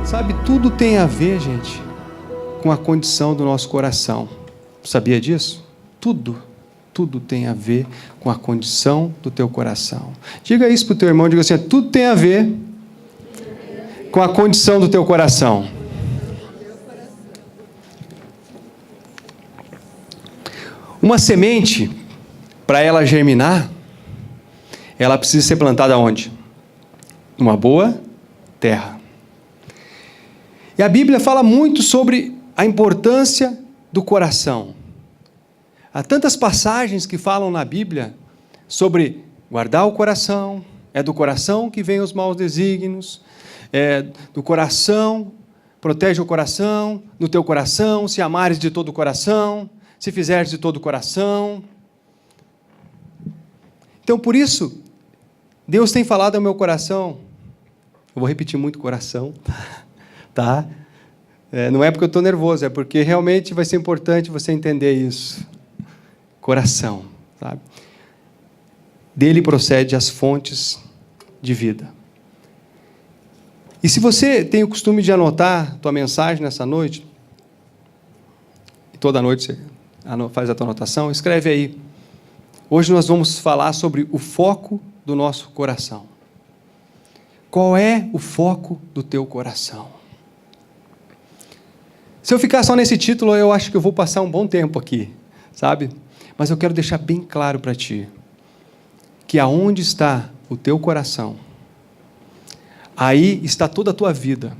Sabe, tudo tem a ver, gente, com a condição do nosso coração. Sabia disso? Tudo tem a ver com a condição do teu coração. Diga isso para o teu irmão, diga assim, tudo tem a ver com a condição do teu coração. Uma semente, para ela germinar, ela precisa ser plantada onde? Numa boa terra. E a Bíblia fala muito sobre a importância do coração. Há tantas passagens que falam na Bíblia sobre guardar o coração, é do coração que vêm os maus desígnios, é do coração, protege o coração, no teu coração, se amares de todo o coração, se fizeres de todo o coração. Então, por isso, Deus tem falado ao meu coração, eu vou repetir muito coração, tá? Não é porque eu estou nervoso, é porque realmente vai ser importante você entender isso. Coração, sabe? Dele procede as fontes de vida. E se você tem o costume de anotar tua mensagem nessa noite, e toda noite você faz a tua anotação, escreve aí. Hoje nós vamos falar sobre o foco do nosso coração. Qual é o foco do teu coração? Se eu ficar só nesse título, eu acho que eu vou passar um bom tempo aqui, sabe? Mas eu quero deixar bem claro para ti, que aonde está o teu coração, aí está toda a tua vida.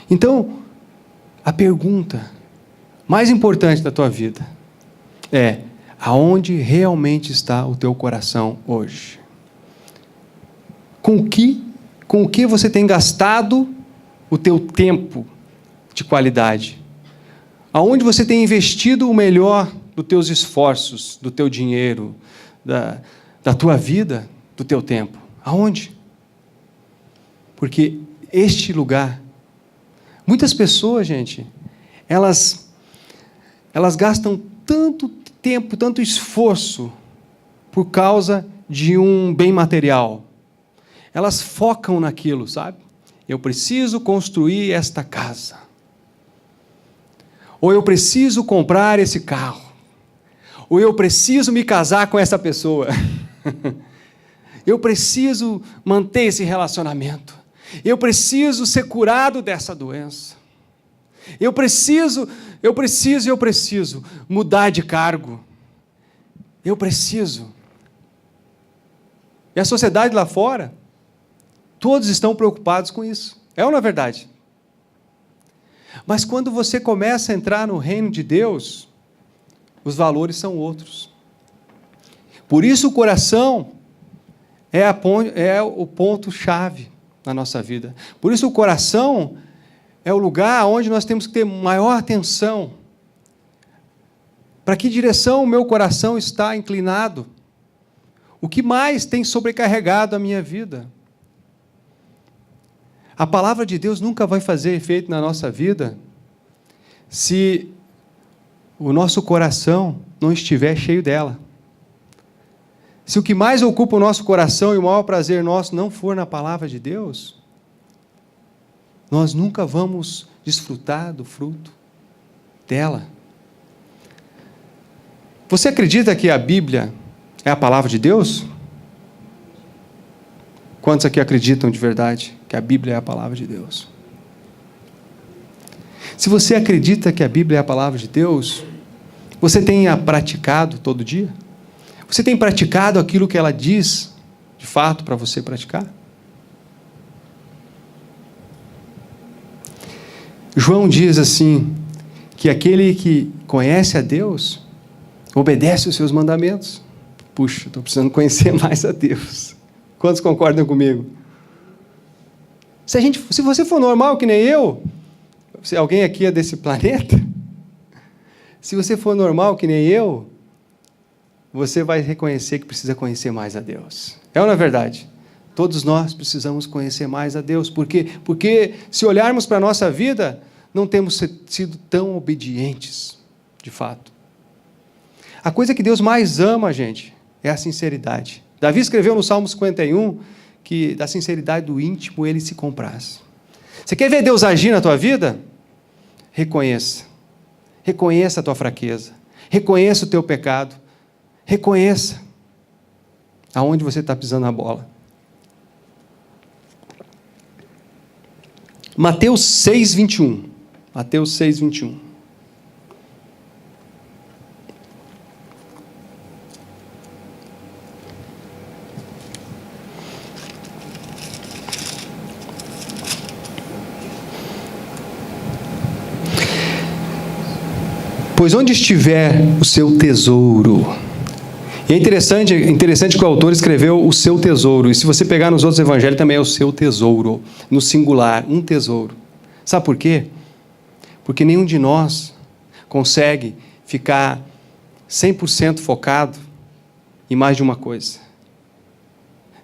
Então, a pergunta mais importante da tua vida é, aonde realmente está o teu coração hoje? Com o que você tem gastado o teu tempo de qualidade? Aonde você tem investido o melhor dos teus esforços, do teu dinheiro, da tua vida, do teu tempo? Aonde? Porque este lugar, muitas pessoas, gente, elas gastam tanto tempo, tanto esforço por causa de um bem material. Elas focam naquilo, sabe? Eu preciso construir esta casa. Ou eu preciso comprar esse carro. Ou eu preciso me casar com essa pessoa. Eu preciso manter esse relacionamento. Eu preciso ser curado dessa doença. Eu preciso mudar de cargo. Eu preciso. E a sociedade lá fora, todos estão preocupados com isso. É ou não é verdade? Mas quando você começa a entrar no reino de Deus, os valores são outros. Por isso o coração é o ponto-chave na nossa vida. Por isso o coração é o lugar onde nós temos que ter maior atenção. Para que direção o meu coração está inclinado? O que mais tem sobrecarregado a minha vida? A palavra de Deus nunca vai fazer efeito na nossa vida se o nosso coração não estiver cheio dela. Se o que mais ocupa o nosso coração e o maior prazer nosso não for na palavra de Deus, nós nunca vamos desfrutar do fruto dela. Você acredita que a Bíblia é a palavra de Deus? Quantos aqui acreditam de verdade que a Bíblia é a palavra de Deus? Se você acredita que a Bíblia é a palavra de Deus, você tem a praticado todo dia? Você tem praticado aquilo que ela diz, de fato, para você praticar? João diz assim, que aquele que conhece a Deus, obedece os seus mandamentos. Puxa, estou precisando conhecer mais a Deus. Quantos concordam comigo? Se você for normal que nem eu, se alguém aqui é desse planeta, se você for normal que nem eu, você vai reconhecer que precisa conhecer mais a Deus. É ou não é verdade? Todos nós precisamos conhecer mais a Deus. Por quê? Porque se olharmos para a nossa vida, não temos sido tão obedientes, de fato. A coisa que Deus mais ama, gente, é a sinceridade. Davi escreveu no Salmo 51 que da sinceridade do íntimo Ele se compraz. Você quer ver Deus agir na tua vida? Reconheça. Reconheça a tua fraqueza. Reconheça o teu pecado. Reconheça aonde você está pisando a bola. Mateus 6:21. Mateus 6:21. Pois onde estiver o seu tesouro. E é interessante que o autor escreveu o seu tesouro. E se você pegar nos outros evangelhos, também é o seu tesouro. No singular, um tesouro. Sabe por quê? Porque nenhum de nós consegue ficar 100% focado em mais de uma coisa.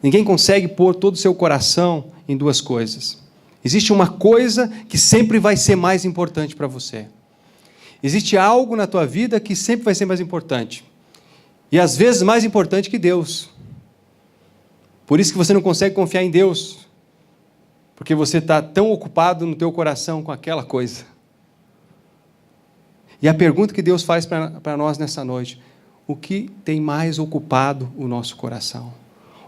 Ninguém consegue pôr todo o seu coração em duas coisas. Existe uma coisa que sempre vai ser mais importante para você. Existe algo na tua vida que sempre vai ser mais importante. E às vezes mais importante que Deus. Por isso que você não consegue confiar em Deus. Porque você está tão ocupado no teu coração com aquela coisa. E a pergunta que Deus faz para nós nessa noite: o que tem mais ocupado o nosso coração?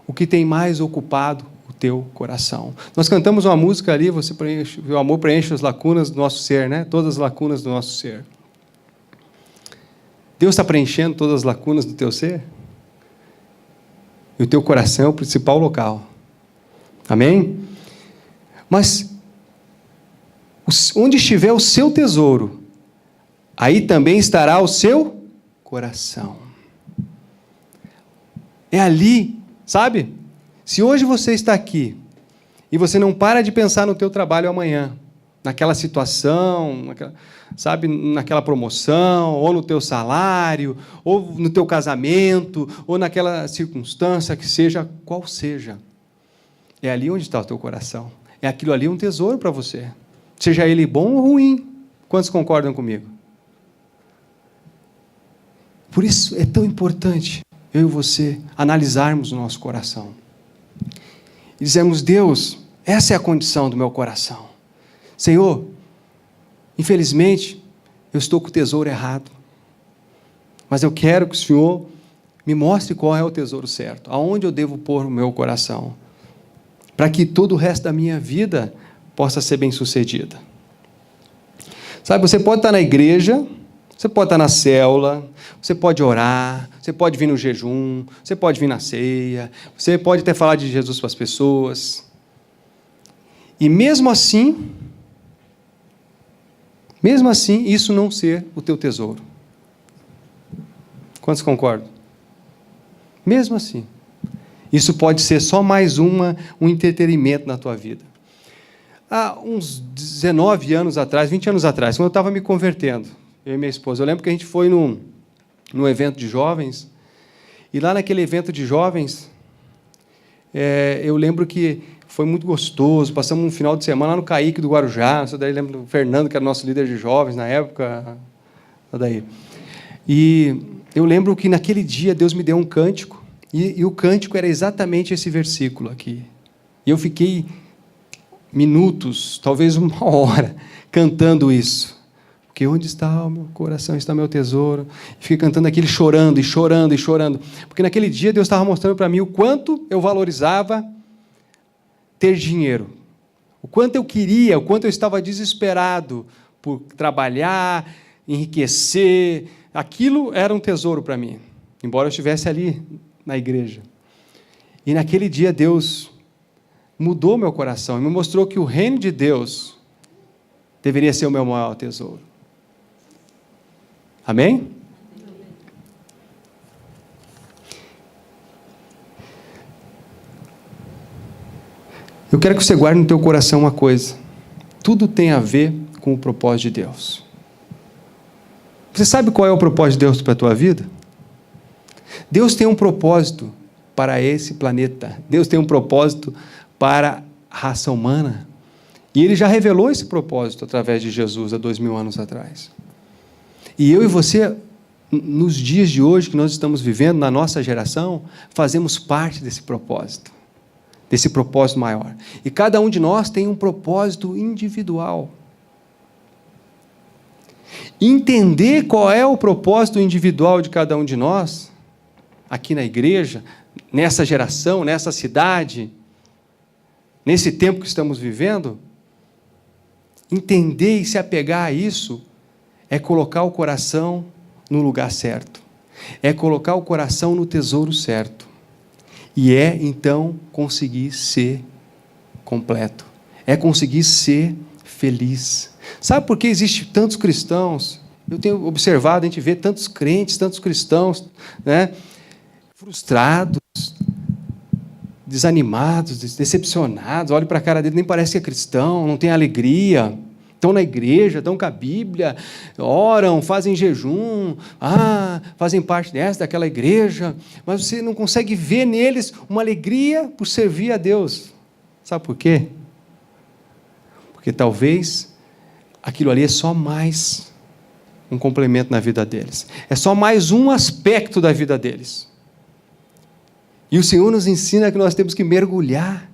O que tem mais ocupado o teu coração? Nós cantamos uma música ali, o amor preenche as lacunas do nosso ser, né? Todas as lacunas do nosso ser. Deus está preenchendo todas as lacunas do teu ser? E o teu coração é o principal local. Amém? Mas, onde estiver o seu tesouro, aí também estará o seu coração. É ali, sabe? Se hoje você está aqui, e você não para de pensar no teu trabalho amanhã, naquela situação, naquela promoção, ou no teu salário, ou no teu casamento, ou naquela circunstância que seja, qual seja. É ali onde está o teu coração. É aquilo ali um tesouro para você. Seja ele bom ou ruim. Quantos concordam comigo? Por isso é tão importante, eu e você, analisarmos o nosso coração. E dizermos: Deus, essa é a condição do meu coração. Senhor, infelizmente, eu estou com o tesouro errado. Mas eu quero que o Senhor me mostre qual é o tesouro certo. Aonde eu devo pôr o meu coração. Para que todo o resto da minha vida possa ser bem sucedida. Sabe, você pode estar na igreja, você pode estar na célula, você pode orar, você pode vir no jejum, você pode vir na ceia, você pode até falar de Jesus para as pessoas. E mesmo assim, isso não ser o teu tesouro. Quantos concordam? Mesmo assim. Isso pode ser só mais um entretenimento na tua vida. Há uns 19 anos atrás, 20 anos atrás, quando eu estava me convertendo, eu e minha esposa, eu lembro que a gente foi num evento de jovens, e lá naquele evento de jovens, eu lembro que foi muito gostoso, passamos um final de semana lá no Caíque do Guarujá, daí lembro do Fernando, que era nosso líder de jovens na época, daí. E eu lembro que naquele dia Deus me deu um cântico, e o cântico era exatamente esse versículo aqui. E eu fiquei minutos, talvez uma hora, cantando isso. Porque onde está o meu coração, está o meu tesouro. E fiquei cantando aquilo, chorando, e chorando, e chorando. Porque naquele dia Deus estava mostrando para mim o quanto eu valorizava ter dinheiro. O quanto eu queria, o quanto eu estava desesperado por trabalhar, enriquecer. Aquilo era um tesouro para mim, embora eu estivesse ali na igreja. E naquele dia Deus mudou meu coração e me mostrou que o reino de Deus deveria ser o meu maior tesouro. Amém? Eu quero que você guarde no teu coração uma coisa. Tudo tem a ver com o propósito de Deus. Você sabe qual é o propósito de Deus para a tua vida? Deus tem um propósito para esse planeta. Deus tem um propósito para a raça humana. E Ele já revelou esse propósito através de Jesus há 2000 anos atrás. E eu e você, nos dias de hoje que nós estamos vivendo, na nossa geração, fazemos parte desse propósito. desse propósito maior. E cada um de nós tem um propósito individual. Entender qual é o propósito individual de cada um de nós, aqui na igreja, nessa geração, nessa cidade, nesse tempo que estamos vivendo, entender e se apegar a isso é colocar o coração no lugar certo, é colocar o coração no tesouro certo, e é, então, conseguir ser completo, é conseguir ser feliz. Sabe por que existem tantos cristãos? Eu tenho observado, a gente vê tantos crentes, tantos cristãos, né, frustrados, desanimados, decepcionados, olho para a cara dele, nem parece que é cristão, não tem alegria, estão na igreja, estão com a Bíblia, oram, fazem jejum, fazem parte daquela igreja, mas você não consegue ver neles uma alegria por servir a Deus. Sabe por quê? Porque talvez aquilo ali é só mais um complemento na vida deles, é só mais um aspecto da vida deles. E o Senhor nos ensina que nós temos que mergulhar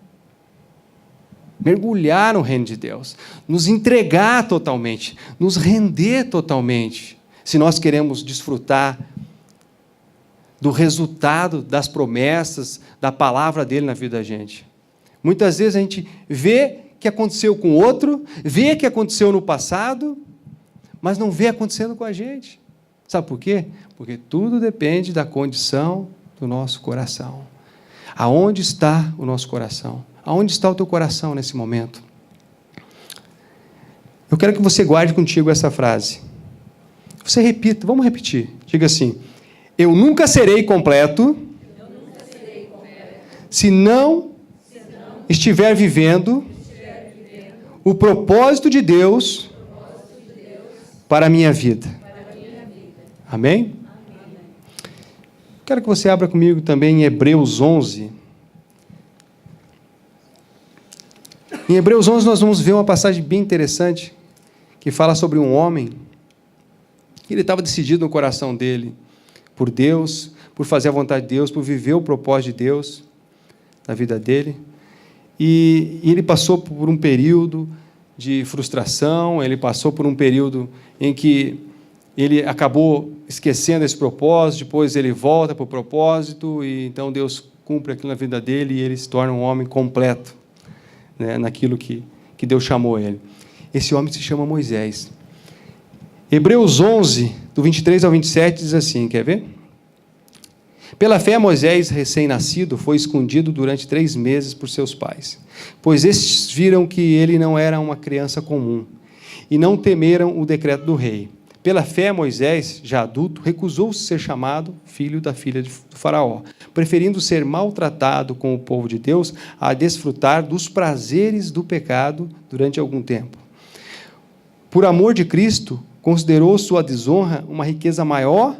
no reino de Deus, nos entregar totalmente, nos render totalmente, se nós queremos desfrutar do resultado das promessas, da palavra dele na vida da gente. Muitas vezes a gente vê o que aconteceu com o outro, vê o que aconteceu no passado, mas não vê acontecendo com a gente. Sabe por quê? Porque tudo depende da condição do nosso coração. Aonde está o nosso coração? Aonde está o teu coração nesse momento? Eu quero que você guarde contigo essa frase. Você repita, vamos repetir. Diga assim: eu nunca serei completo, se não estiver vivendo o propósito de Deus para a minha vida. Amém? Quero que você abra comigo também em Hebreus 11. Em Hebreus 11 nós vamos ver uma passagem bem interessante, que fala sobre um homem, que ele estava decidido no coração dele, por Deus, por fazer a vontade de Deus, por viver o propósito de Deus na vida dele. E ele passou por um período de frustração, ele passou por um período em que ele acabou esquecendo esse propósito, depois ele volta para o propósito, e então Deus cumpre aquilo na vida dele, e ele se torna um homem completo, né, naquilo que Deus chamou ele. Esse homem se chama Moisés. Hebreus 11, do 23 ao 27, diz assim, quer ver? Pela fé, Moisés, recém-nascido, foi escondido durante 3 meses por seus pais, pois estes viram que ele não era uma criança comum, e não temeram o decreto do rei. Pela fé, Moisés, já adulto, recusou-se ser chamado filho da filha do faraó, preferindo ser maltratado com o povo de Deus a desfrutar dos prazeres do pecado durante algum tempo. Por amor de Cristo, considerou sua desonra uma riqueza maior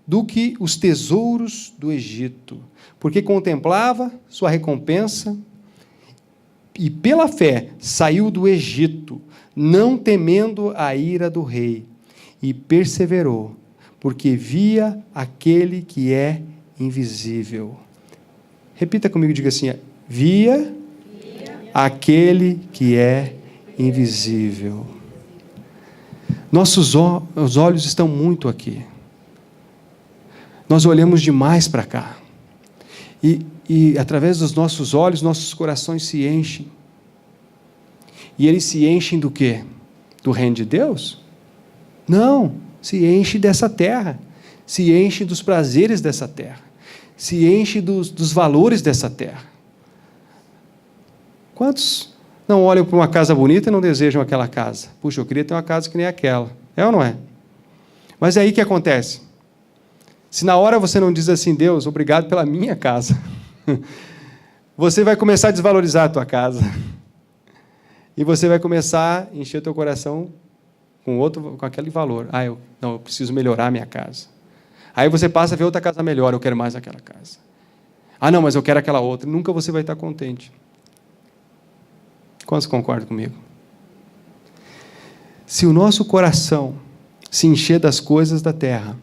do que os tesouros do Egito, porque contemplava sua recompensa e, pela fé, saiu do Egito, não temendo a ira do rei, e perseverou, porque via aquele que é invisível. Repita comigo, diga assim: via aquele que é invisível. Nossos olhos estão muito aqui. Nós olhamos demais para cá. E através dos nossos olhos, nossos corações se enchem. E eles se enchem do quê? Do reino de Deus? Não, se enche dessa terra, se enche dos prazeres dessa terra, se enche dos valores dessa terra. Quantos não olham para uma casa bonita e não desejam aquela casa? Puxa, eu queria ter uma casa que nem aquela. É ou não é? Mas é aí que acontece. Se na hora você não diz assim: Deus, obrigado pela minha casa, você vai começar a desvalorizar a tua casa. E você vai começar a encher o teu coração com aquele valor. Eu preciso melhorar a minha casa. Aí você passa a ver outra casa melhor, eu quero mais aquela casa. Não, mas eu quero aquela outra. Nunca você vai estar contente. Quantos concordam comigo? Se o nosso coração se encher das coisas da terra,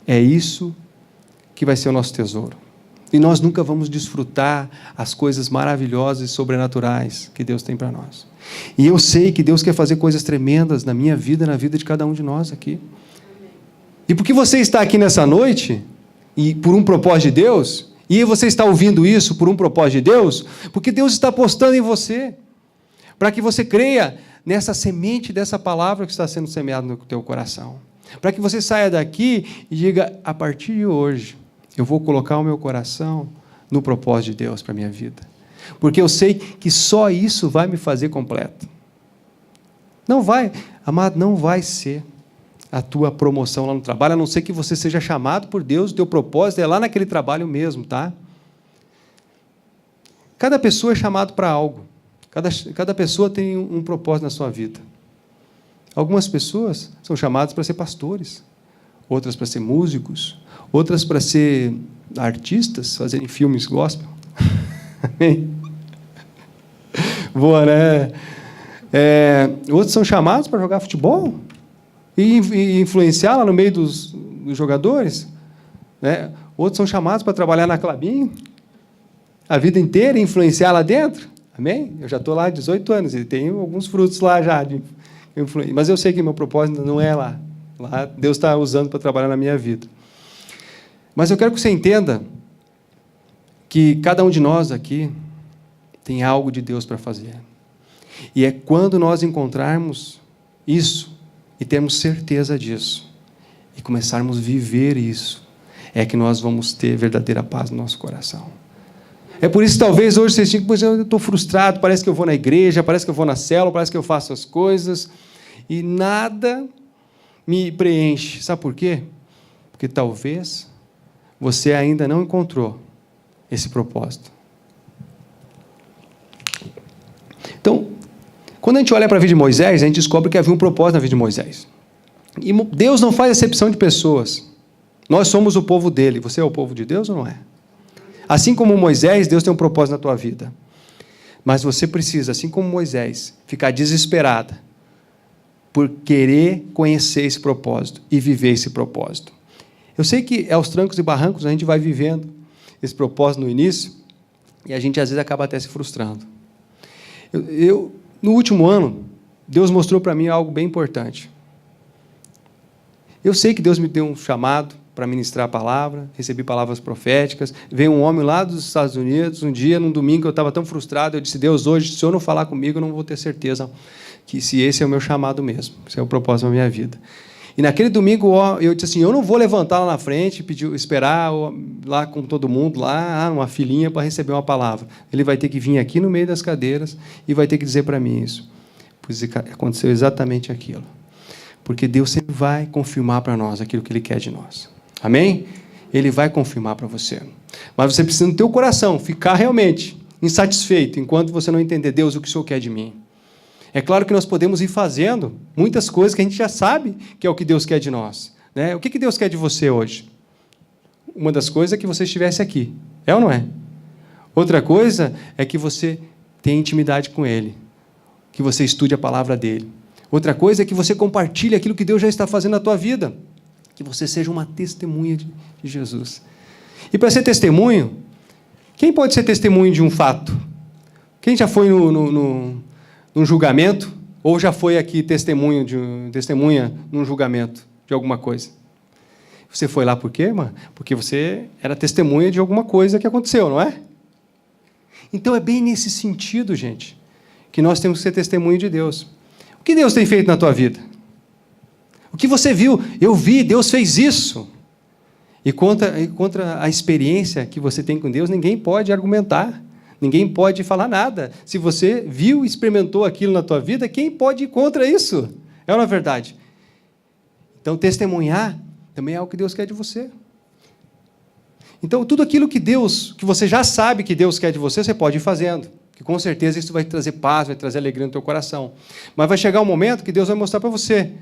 é isso que vai ser o nosso tesouro. E nós nunca vamos desfrutar as coisas maravilhosas e sobrenaturais que Deus tem para nós. E eu sei que Deus quer fazer coisas tremendas na minha vida, na vida de cada um de nós aqui. E porque você está aqui nessa noite, e por um propósito de Deus, e você está ouvindo isso por um propósito de Deus, porque Deus está apostando em você, para que você creia nessa semente dessa palavra que está sendo semeada no teu coração. Para que você saia daqui e diga, a partir de hoje, eu vou colocar o meu coração no propósito de Deus para a minha vida. Porque eu sei que só isso vai me fazer completo. Não vai, amado, não vai ser a tua promoção lá no trabalho, a não ser que você seja chamado por Deus, o teu propósito é lá naquele trabalho mesmo, tá? Cada pessoa é chamado para algo. Cada pessoa tem um propósito na sua vida. Algumas pessoas são chamadas para ser pastores, outras para ser músicos, outras para ser artistas, fazerem filmes gospel. Boa, né? Outros são chamados para jogar futebol e influenciar lá no meio dos jogadores. Né? Outros são chamados para trabalhar na Clabinho a vida inteira e influenciar lá dentro. Amém? Eu já estou lá há 18 anos e tenho alguns frutos lá já. Mas eu sei que meu propósito não é lá. Lá Deus está usando para trabalhar na minha vida. Mas eu quero que você entenda que cada um de nós aqui tem algo de Deus para fazer. E é quando nós encontrarmos isso e termos certeza disso e começarmos a viver isso, é que nós vamos ter verdadeira paz no nosso coração. É por isso que talvez hoje vocês digam, pois eu estou frustrado, parece que eu vou na igreja, parece que eu vou na célula, parece que eu faço as coisas e nada me preenche. Sabe por quê? Porque talvez você ainda não encontrou esse propósito. Então, quando a gente olha para a vida de Moisés, a gente descobre que havia um propósito na vida de Moisés. E Deus não faz acepção de pessoas. Nós somos o povo dele. Você é o povo de Deus ou não é? Assim como Moisés, Deus tem um propósito na tua vida. Mas você precisa, assim como Moisés, ficar desesperada por querer conhecer esse propósito e viver esse propósito. Eu sei que aos trancos e barrancos a gente vai vivendo esse propósito no início e a gente às vezes acaba até se frustrando. No último ano, Deus mostrou para mim algo bem importante. Eu sei que Deus me deu um chamado para ministrar a palavra, recebi palavras proféticas. Veio um homem lá dos Estados Unidos, um dia, num domingo, eu estava tão frustrado, eu disse, Deus, hoje, se o Senhor não falar comigo, eu não vou ter certeza que se esse é o meu chamado mesmo, se é o propósito da minha vida. E naquele domingo, eu disse assim, eu não vou levantar lá na frente, esperar lá com todo mundo, lá, uma filinha para receber uma palavra. Ele vai ter que vir aqui no meio das cadeiras e vai ter que dizer para mim isso. Pois aconteceu exatamente aquilo. Porque Deus sempre vai confirmar para nós aquilo que Ele quer de nós. Amém? Ele vai confirmar para você. Mas você precisa, no teu coração, ficar realmente insatisfeito enquanto você não entender, Deus, o que o Senhor quer de mim. É claro que nós podemos ir fazendo muitas coisas que a gente já sabe que é o que Deus quer de nós. Né? O que Deus quer de você hoje? Uma das coisas é que você estivesse aqui. É ou não é? Outra coisa é que você tenha intimidade com Ele. Que você estude a palavra dEle. Outra coisa é que você compartilhe aquilo que Deus já está fazendo na tua vida. Que você seja uma testemunha de Jesus. E para ser testemunho, quem pode ser testemunho de um fato? Quem já foi num julgamento, ou já foi aqui testemunha num julgamento de alguma coisa? Você foi lá por quê, irmã? Porque você era testemunha de alguma coisa que aconteceu, não é? Então é bem nesse sentido, gente, que nós temos que ser testemunho de Deus. O que Deus tem feito na tua vida? O que você viu? Eu vi, Deus fez isso. E contra a experiência que você tem com Deus, ninguém pode argumentar. Ninguém pode falar nada. Se você viu e experimentou aquilo na tua vida, quem pode ir contra isso? É ou não é verdade? Então, testemunhar também é algo que Deus quer de você. Então, tudo aquilo que você já sabe que Deus quer de você, você pode ir fazendo. Que com certeza isso vai trazer paz, vai trazer alegria no teu coração. Mas vai chegar um momento que Deus vai mostrar para você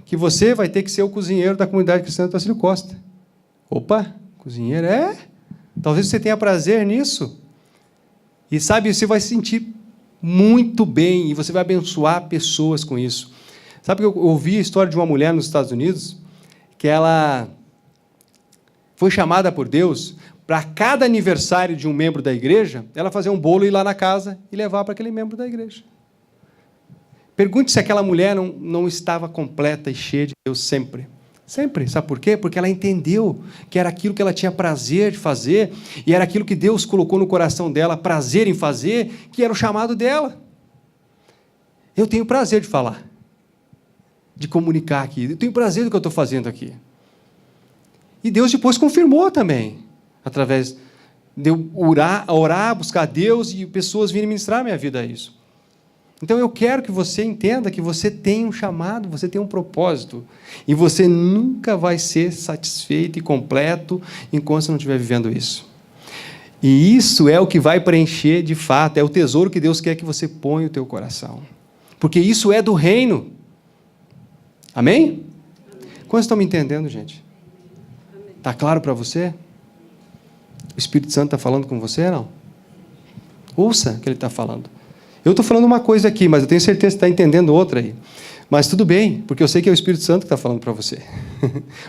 que você vai ter que ser o cozinheiro da comunidade cristã do Tacílio Costa. Opa, cozinheiro Talvez você tenha prazer nisso. E sabe, você vai se sentir muito bem e você vai abençoar pessoas com isso. Sabe que eu ouvi a história de uma mulher nos Estados Unidos que ela foi chamada por Deus para cada aniversário de um membro da igreja, ela fazer um bolo e ir lá na casa e levar para aquele membro da igreja. Pergunte se aquela mulher não estava completa e cheia de Deus sempre. Sempre. Sabe por quê? Porque ela entendeu que era aquilo que ela tinha prazer de fazer, e era aquilo que Deus colocou no coração dela, prazer em fazer, que era o chamado dela. Eu tenho prazer de falar, de comunicar aqui. Eu tenho prazer do que eu estou fazendo aqui. E Deus depois confirmou também, através de eu orar, buscar Deus, e pessoas virem ministrar a minha vida a isso. Então, eu quero que você entenda que você tem um chamado, você tem um propósito, e você nunca vai ser satisfeito e completo enquanto você não estiver vivendo isso. E isso é o que vai preencher, de fato, é o tesouro que Deus quer que você ponha no teu coração. Porque isso é do reino. Amém? Quantos estão me entendendo, gente? Está claro para você? O Espírito Santo está falando com você, não? Ouça o que ele está falando. Eu estou falando uma coisa aqui, mas eu tenho certeza que você está entendendo outra aí. Mas tudo bem, porque eu sei que é o Espírito Santo que está falando para você.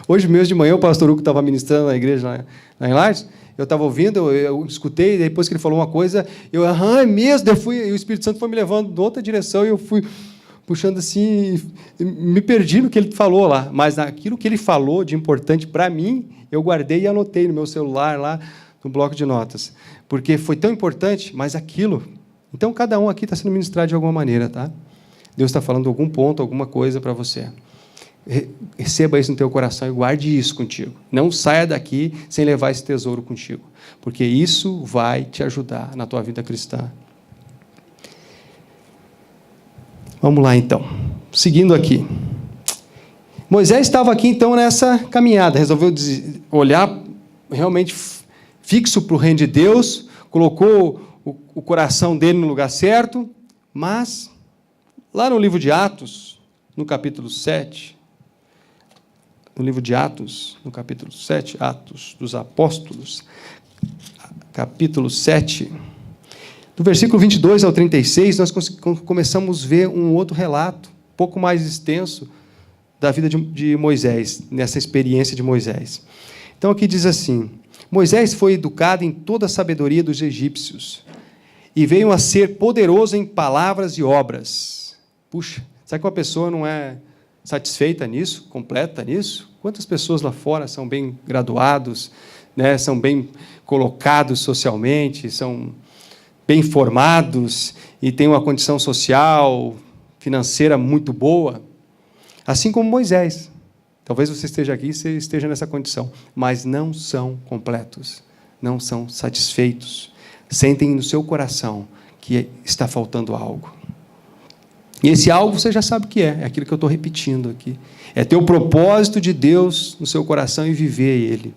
Hoje mesmo de manhã, o pastor Hugo estava ministrando na igreja lá em Lages, eu estava ouvindo, eu escutei, e depois que ele falou uma coisa, é mesmo, e o Espírito Santo foi me levando em outra direção, e eu fui puxando assim, me perdi no que ele falou lá, mas naquilo que ele falou de importante para mim, eu guardei e anotei no meu celular, lá no bloco de notas, porque foi tão importante, mas aquilo... Então, cada um aqui está sendo ministrado de alguma maneira, tá? Deus está falando algum ponto, alguma coisa para você. Receba isso no teu coração e guarde isso contigo. Não saia daqui sem levar esse tesouro contigo, porque isso vai te ajudar na tua vida cristã. Vamos lá, então. Seguindo aqui. Moisés estava aqui, então, nessa caminhada. Resolveu olhar realmente fixo para o reino de Deus, colocou o coração dele no lugar certo, mas, lá no livro de Atos, no capítulo 7, Atos dos Apóstolos, capítulo 7, do versículo 22 ao 36, nós começamos a ver um outro relato, um pouco mais extenso, da vida de Moisés, nessa experiência de Moisés. Então, aqui diz assim: Moisés foi educado em toda a sabedoria dos egípcios, e veio a ser poderoso em palavras e obras. Puxa, será que uma pessoa não é satisfeita nisso, completa nisso? Quantas pessoas lá fora são bem graduados, né, são bem colocados socialmente, são bem formados e têm uma condição social, financeira muito boa? Assim como Moisés. Talvez você esteja aqui e você esteja nessa condição, mas não são completos, não são satisfeitos. Sentem no seu coração que está faltando algo. E esse algo você já sabe o que é aquilo que eu estou repetindo aqui. É ter o propósito de Deus no seu coração e viver ele.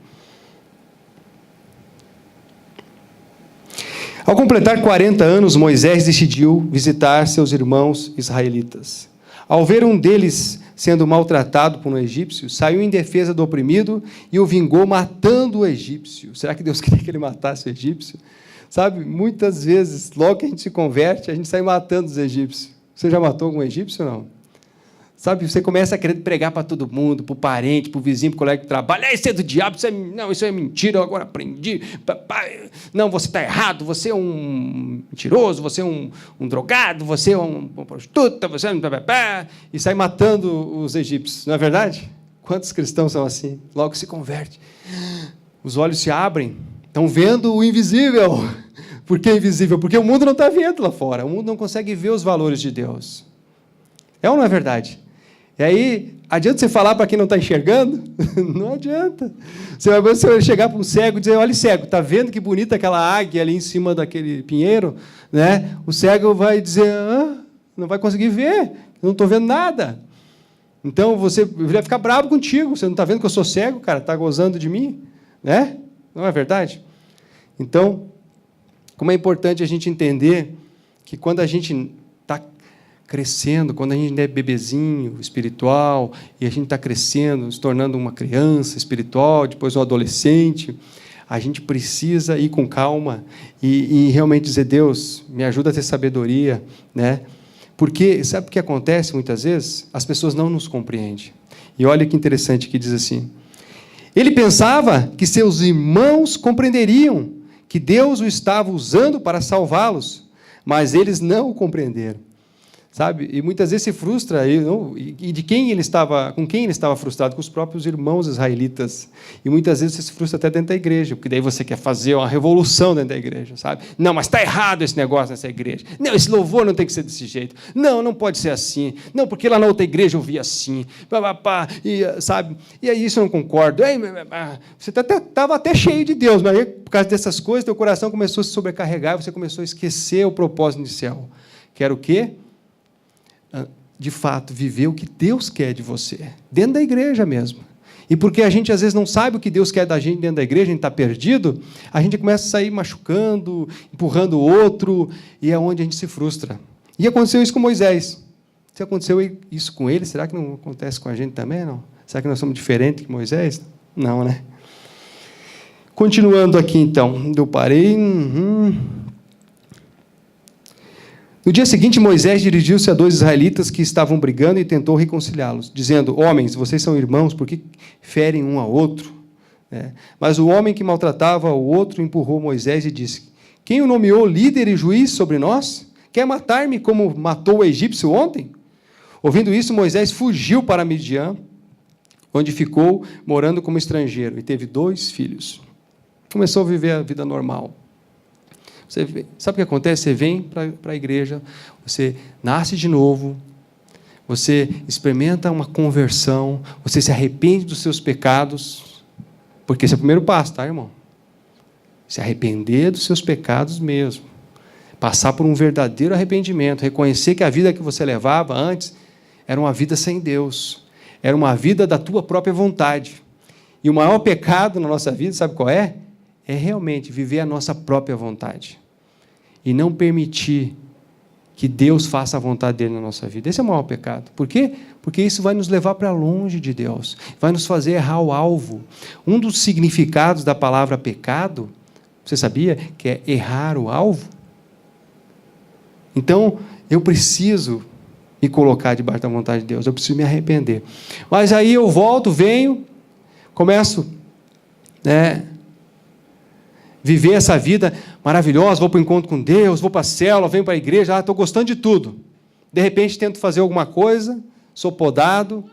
Ao completar 40 anos, Moisés decidiu visitar seus irmãos israelitas. Ao ver um deles sendo maltratado por um egípcio, saiu em defesa do oprimido e o vingou matando o egípcio. Será que Deus queria que ele matasse o egípcio? Sabe, muitas vezes, logo que a gente se converte, a gente sai matando os egípcios. Você já matou algum egípcio ou não? Sabe, você começa a querer pregar para todo mundo, para o parente, para o vizinho, para o colega de trabalho. Isso é do diabo, isso é mentira, eu agora aprendi. Não, você está errado, você é um mentiroso, você é um drogado, você é uma prostituta, você é um... E sai matando os egípcios, não é verdade? Quantos cristãos são assim? Logo se converte. Os olhos se abrem, estão vendo o invisível. Por que invisível? Porque o mundo não está vendo lá fora. O mundo não consegue ver os valores de Deus. É ou não é verdade? E aí, adianta você falar para quem não está enxergando? Não adianta. Você vai chegar para um cego e dizer: olha, cego, está vendo que bonita aquela águia ali em cima daquele pinheiro? Né? O cego vai dizer: não vai conseguir ver, não estou vendo nada. Então, você vai ficar bravo contigo. Você não está vendo que eu sou cego, cara? Está gozando de mim? Né? Não é verdade? Então, como é importante a gente entender que quando a gente está crescendo, quando a gente é bebezinho espiritual, e a gente está crescendo, se tornando uma criança espiritual, depois um adolescente, a gente precisa ir com calma e realmente dizer: Deus, me ajuda a ter sabedoria, né? Porque, sabe o que acontece muitas vezes? As pessoas não nos compreendem. E olha que interessante que diz assim: Ele pensava que seus irmãos compreenderiam que Deus o estava usando para salvá-los, mas eles não o compreenderam. Sabe? E muitas vezes se frustra, e de quem ele estava, com quem ele estava frustrado? Com os próprios irmãos israelitas. E muitas vezes você se frustra até dentro da igreja, porque daí você quer fazer uma revolução dentro da igreja, sabe? Não, mas está errado esse negócio nessa igreja. Não, esse louvor não tem que ser desse jeito. Não, não pode ser assim. Não, porque lá na outra igreja eu vi assim. E, sabe? E aí isso eu não concordo. Você estava até cheio de Deus, mas aí, por causa dessas coisas, teu coração começou a se sobrecarregar, você começou a esquecer o propósito inicial. Que era o quê? De fato, viver o que Deus quer de você, dentro da igreja mesmo. E porque a gente, às vezes, não sabe o que Deus quer da gente dentro da igreja, a gente está perdido, a gente começa a sair machucando, empurrando o outro, e é onde a gente se frustra. E aconteceu isso com Moisés. Se aconteceu isso com ele, será que não acontece com a gente também? Não? Será que nós somos diferentes que Moisés? Não, né? Continuando aqui, então. Eu parei... No dia seguinte, Moisés dirigiu-se a 2 israelitas que estavam brigando e tentou reconciliá-los, dizendo: homens, vocês são irmãos, por que ferem um ao outro? Mas o homem que maltratava o outro empurrou Moisés e disse: quem o nomeou líder e juiz sobre nós? Quer matar-me como matou o egípcio ontem? Ouvindo isso, Moisés fugiu para Midian, onde ficou morando como estrangeiro, e teve 2 filhos. Começou a viver a vida normal. Sabe o que acontece? Você vem para a igreja, você nasce de novo, você experimenta uma conversão, você se arrepende dos seus pecados, porque esse é o primeiro passo, tá, irmão? Se arrepender dos seus pecados mesmo, passar por um verdadeiro arrependimento, reconhecer que a vida que você levava antes era uma vida sem Deus, era uma vida da tua própria vontade. E o maior pecado na nossa vida, sabe qual é? É realmente viver a nossa própria vontade. E não permitir que Deus faça a vontade dele na nossa vida. Esse é o maior pecado. Por quê? Porque isso vai nos levar para longe de Deus. Vai nos fazer errar o alvo. Um dos significados da palavra pecado, você sabia? Que é errar o alvo. Então, eu preciso me colocar debaixo da vontade de Deus. Eu preciso me arrepender. Mas aí eu volto, venho, começo... viver essa vida maravilhosa, vou para o encontro com Deus, vou para a célula, venho para a igreja, estou gostando de tudo. De repente, tento fazer alguma coisa, sou podado,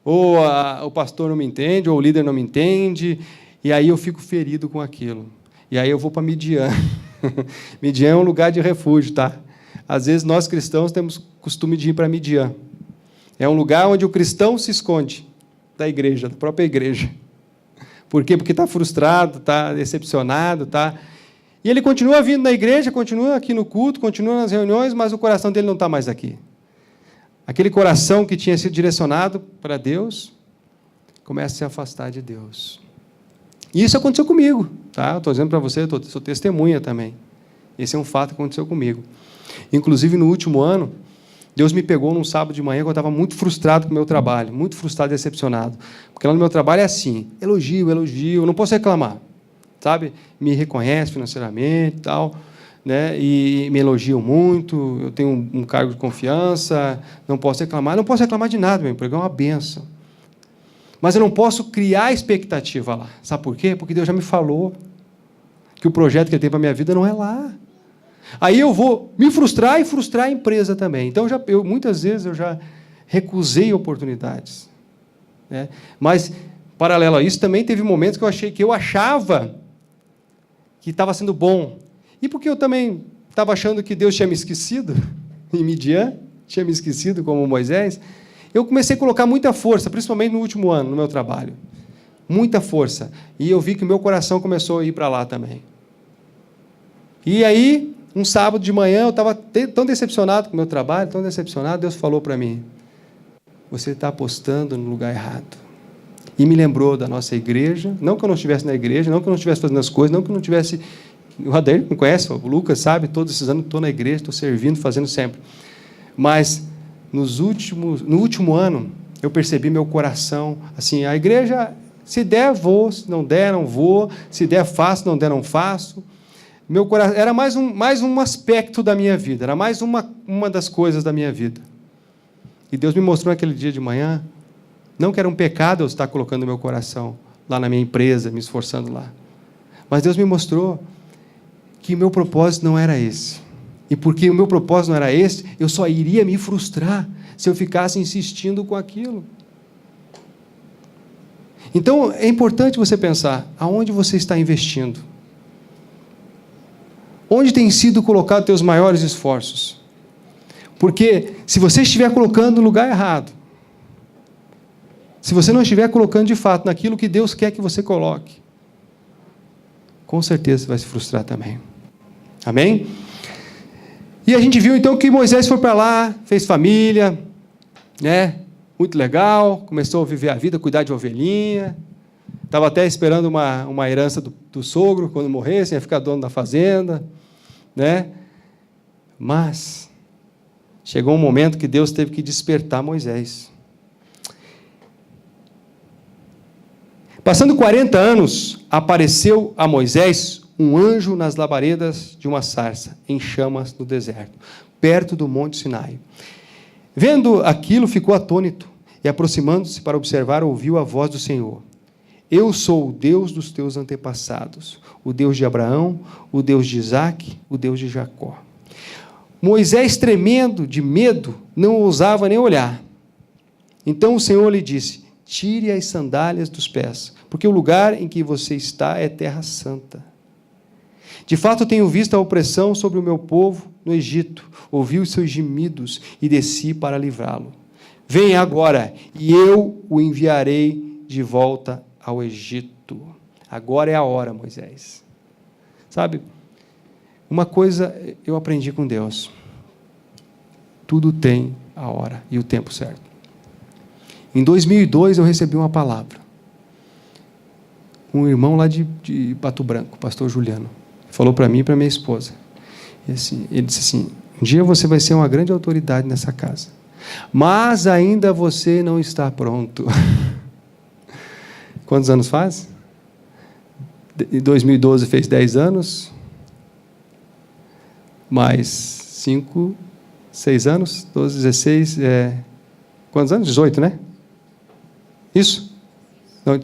ou o pastor não me entende, ou o líder não me entende, e aí eu fico ferido com aquilo. E aí eu vou para Midian. Midian é um lugar de refúgio, tá? Às vezes, nós cristãos temos costume de ir para Midian. É um lugar onde o cristão se esconde da igreja, da própria igreja. Por quê? Porque está frustrado, está decepcionado, E ele continua vindo na igreja, continua aqui no culto, continua nas reuniões, mas o coração dele não está mais aqui. Aquele coração que tinha sido direcionado para Deus, começa a se afastar de Deus. E isso aconteceu comigo, tá? Estou dizendo para você, sou testemunha também. Esse é um fato que aconteceu comigo. Inclusive, no último ano, Deus me pegou num sábado de manhã que eu estava muito frustrado com o meu trabalho, muito frustrado e decepcionado. Porque lá no meu trabalho é assim, elogio, eu não posso reclamar, sabe? Me reconhece financeiramente e tal, e me elogiam muito, eu tenho um cargo de confiança, não posso reclamar de nada, meu emprego é uma benção. Mas eu não posso criar expectativa lá. Sabe por quê? Porque Deus já me falou que o projeto que Ele tem para a minha vida não é lá. Aí eu vou me frustrar e frustrar a empresa também. Então, muitas vezes eu já recusei oportunidades. Mas, paralelo a isso, também teve momentos que eu achava que estava sendo bom. E porque eu também estava achando que Deus tinha me esquecido, em Midian, tinha me esquecido como Moisés, eu comecei a colocar muita força, principalmente no último ano, no meu trabalho. Muita força. E eu vi que o meu coração começou a ir para lá também. E aí... um sábado de manhã, eu estava tão decepcionado com o meu trabalho, tão decepcionado, Deus falou para mim: você está apostando no lugar errado. E me lembrou da nossa igreja, não que eu não estivesse na igreja, não que eu não estivesse fazendo as coisas, não que eu não tivesse... O Adair me conhece, o Lucas sabe, todos esses anos estou na igreja, estou servindo, fazendo sempre. Mas, no último ano, eu percebi meu coração, assim, a igreja, se der, vou, se não der, não vou, se der, faço, se não der, não faço. Meu coração era mais um aspecto da minha vida, era mais uma das coisas da minha vida. E Deus me mostrou naquele dia de manhã, não que era um pecado eu estar colocando no meu coração, lá na minha empresa, me esforçando lá. Mas Deus me mostrou que o meu propósito não era esse. E porque o meu propósito não era esse, eu só iria me frustrar se eu ficasse insistindo com aquilo. Então, é importante você pensar, aonde você está investindo? Onde tem sido colocado teus maiores esforços? Porque se você estiver colocando no lugar errado, se você não estiver colocando de fato naquilo que Deus quer que você coloque, com certeza você vai se frustrar também. Amém? E a gente viu então que Moisés foi para lá, fez família, né? Muito legal, começou a viver a vida, cuidar de ovelhinha. Estava até esperando uma herança do sogro, quando morresse, ia ficar dono da fazenda, né? Mas chegou um momento que Deus teve que despertar Moisés. Passando 40 anos, apareceu a Moisés um anjo nas labaredas de uma sarça, em chamas no deserto, perto do monte Sinai. Vendo aquilo, ficou atônito, e aproximando-se para observar, ouviu a voz do Senhor. Eu sou o Deus dos teus antepassados, o Deus de Abraão, o Deus de Isaque, o Deus de Jacó. Moisés, tremendo de medo, não ousava nem olhar. Então o Senhor lhe disse, tire as sandálias dos pés, porque o lugar em que você está é terra santa. De fato, tenho visto a opressão sobre o meu povo no Egito, ouvi os seus gemidos e desci para livrá-lo. Venha agora, e eu o enviarei de volta ao Egito. Agora é a hora, Moisés. Sabe, uma coisa eu aprendi com Deus. Tudo tem a hora e o tempo certo. Em 2002, eu recebi uma palavra. Um irmão lá de Pato Branco, o pastor Juliano, falou para mim e para minha esposa. E assim, ele disse assim, um dia você vai ser uma grande autoridade nessa casa, mas ainda você não está pronto. Quantos anos faz? Em 2012 fez 10 anos, mais 5, 6 anos, 12, 16, quantos anos? 18, né? Isso? Não,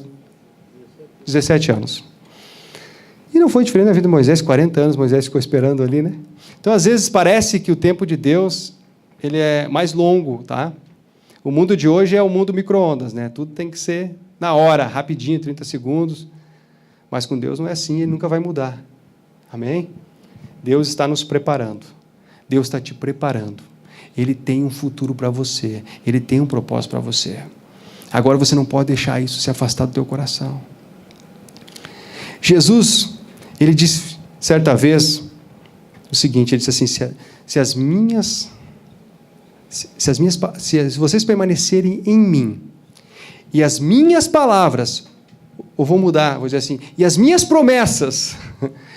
17 anos. E não foi diferente na vida de Moisés, 40 anos Moisés ficou esperando ali, né? Então, às vezes, parece que o tempo de Deus, ele é mais longo, tá? O mundo de hoje é o mundo micro-ondas, né? Tudo tem que ser na hora, rapidinho, 30 segundos. Mas com Deus não é assim, Ele nunca vai mudar. Amém? Deus está nos preparando. Deus está te preparando. Ele tem um futuro para você. Ele tem um propósito para você. Agora você não pode deixar isso se afastar do teu coração. Jesus, ele disse certa vez o seguinte, ele disse assim, se vocês permanecerem em mim, e as minhas palavras, ou vou mudar, vou dizer assim, e as minhas promessas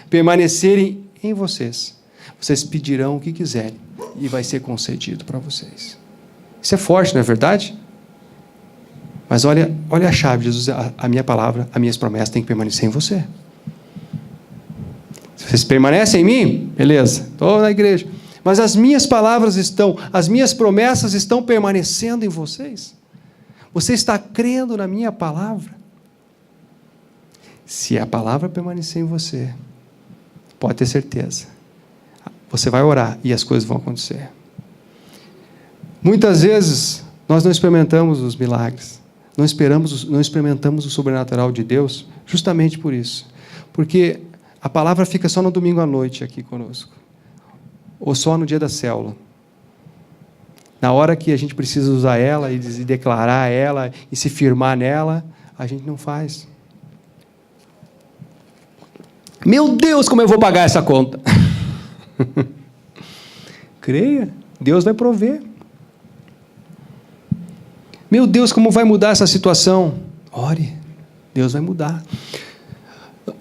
permanecerem em vocês, vocês pedirão o que quiserem, e vai ser concedido para vocês. Isso é forte, não é verdade? Mas olha a chave, Jesus, a minha palavra, as minhas promessas têm que permanecer em você. Se vocês permanecem em mim, beleza, estou na igreja. Mas as minhas palavras as minhas promessas estão permanecendo em vocês. Você está crendo na minha palavra? Se a palavra permanecer em você, pode ter certeza, você vai orar e as coisas vão acontecer. Muitas vezes, nós não experimentamos os milagres. Não experimentamos o sobrenatural de Deus justamente por isso. Porque a palavra fica só no domingo à noite aqui conosco. Ou só no dia da célula. Na hora que a gente precisa usar ela e declarar ela e se firmar nela, a gente não faz. Meu Deus, como eu vou pagar essa conta? Creia, Deus vai prover. Meu Deus, como vai mudar essa situação? Ore, Deus vai mudar.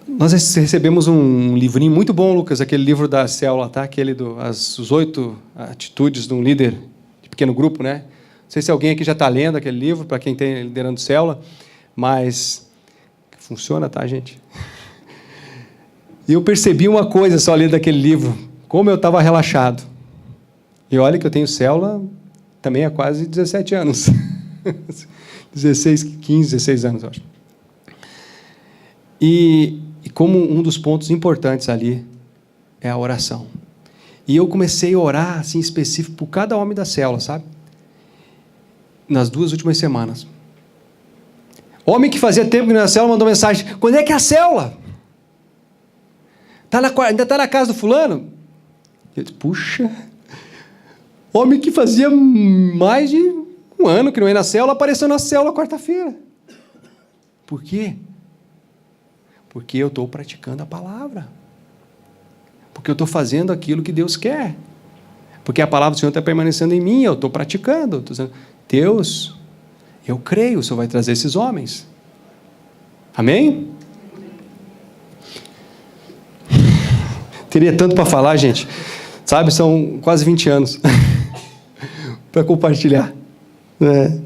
Nós recebemos um livrinho muito bom, Lucas, aquele livro da célula, tá? Aquele os 8 atitudes de um líder de pequeno grupo, né? Não sei se alguém aqui já está lendo aquele livro, para quem tem liderando célula, mas funciona, tá, gente? E eu percebi uma coisa só lendo aquele livro, como eu estava relaxado. E olha que eu tenho célula também há quase 17 anos. 16 anos, eu acho. E como um dos pontos importantes ali é a oração. E eu comecei a orar, assim, específico por cada homem da célula, sabe? Nas 2 últimas semanas. Homem que fazia tempo que não ia na célula mandou mensagem: quando é que é a célula? Ainda está na casa do fulano? Eu disse, puxa. Homem que fazia mais de 1 ano que não ia na célula, apareceu na célula quarta-feira. Por quê? Porque eu estou praticando a palavra. Porque eu estou fazendo aquilo que Deus quer. Porque a palavra do Senhor está permanecendo em mim, eu estou praticando. Estou dizendo, Deus, eu creio, o Senhor vai trazer esses homens. Amém? Teria tanto para falar, gente. Sabe, são quase 20 anos para compartilhar. Né?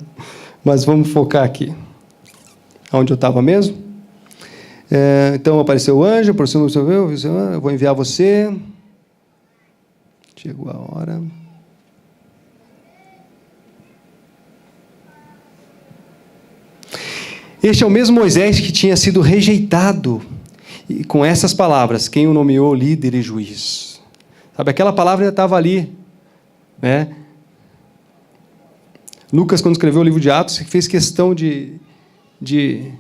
Mas vamos focar aqui. Onde eu estava mesmo? Então apareceu o anjo, por cima do seu eu vou enviar você. Chegou a hora. Este é o mesmo Moisés que tinha sido rejeitado, e com essas palavras, quem o nomeou líder e juiz. Sabe, aquela palavra já estava ali, né? Lucas, quando escreveu o livro de Atos, fez questão de